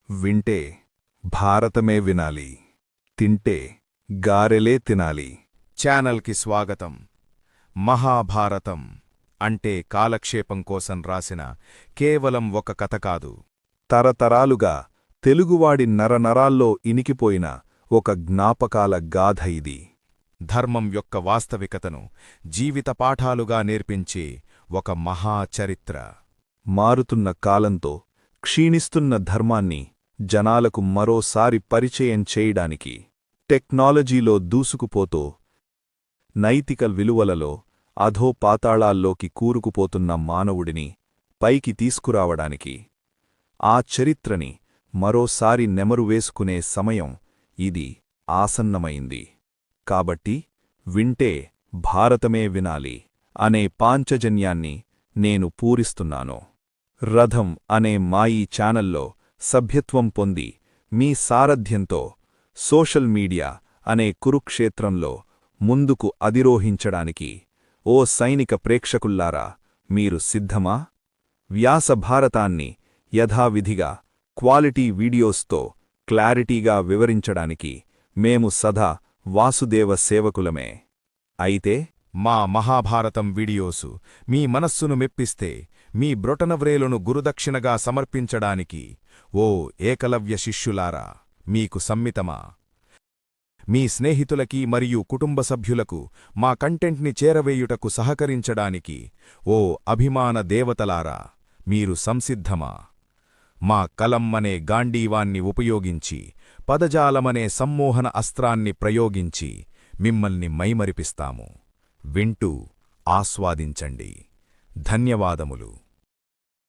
వింటే భారతమే వినాలి, తింటే గారెలే తినాలి. ఛానల్కి స్వాగతం. మహాభారతం అంటే కాలక్షేపం కోసం రాసిన కేవలం ఒక కథ కాదు. తరతరాలుగా తెలుగువాడి నరనరాల్లో ఇనికిపోయిన ఒక జ్ఞాపకాల గాథ ఇది. ధర్మం యొక్క వాస్తవికతను జీవిత పాఠాలుగా నేర్పించే ఒక మహాచరిత్ర. మారుతున్న కాలంతో క్షీణిస్తున్న ధర్మాన్ని జనాలకు మరోసారి పరిచయం చేయడానికి, టెక్నాలజీలో దూసుకుపోతూ నైతిక విలువలలో అధోపాతాళాల్లోకి కూరుకుపోతున్న మానవుడిని పైకి తీసుకురావడానికి, ఆ చరిత్రని మరోసారి నెమరువేసుకునే సమయం ఇది ఆసన్నమైంది. కాబట్టి వింటే భారతమే వినాలి అనే పాంచజన్యాన్ని నేను పూరిస్తున్నాను. రథం అనే మా ఈ ఛానల్లో సభ్యత్వం పొంది మీ సారథ్యంతో సోషల్ మీడియా అనే కురుక్షేత్రంలో ముందుకు అధిరోహించడానికి ఓ సైనిక ప్రేక్షకుల్లారా, మీరు సిద్ధమా? వ్యాస భారతాన్ని యథావిధిగా క్వాలిటీ వీడియోస్తో క్లారిటీగా వివరించడానికి మేము సదా వాసుదేవ సేవకులమే. అయితే మా మహాభారతం వీడియోసు మీ మనస్సును మెప్పిస్తే మీ బ్రొటనవ్రేలును గురుదక్షిణగా సమర్పించడానికి ఓ ఏకలవ్య శిష్యులారా, మీకు సమ్మితమా? మీ స్నేహితులకి మరియు కుటుంబ సభ్యులకు మా కంటెంట్ని చేరవేయుటకు సహకరించడానికి ఓ అభిమాన దేవతలారా, మీరు సంసిద్ధమా? మా కలం అనే గాండీవాన్ని ఉపయోగించి, పదజాలమనే సమ్మోహన అస్త్రాన్ని ప్రయోగించి మిమ్మల్ని మైమరిపిస్తాము. వింటూ ఆస్వాదించండి. ధన్యవాదములు.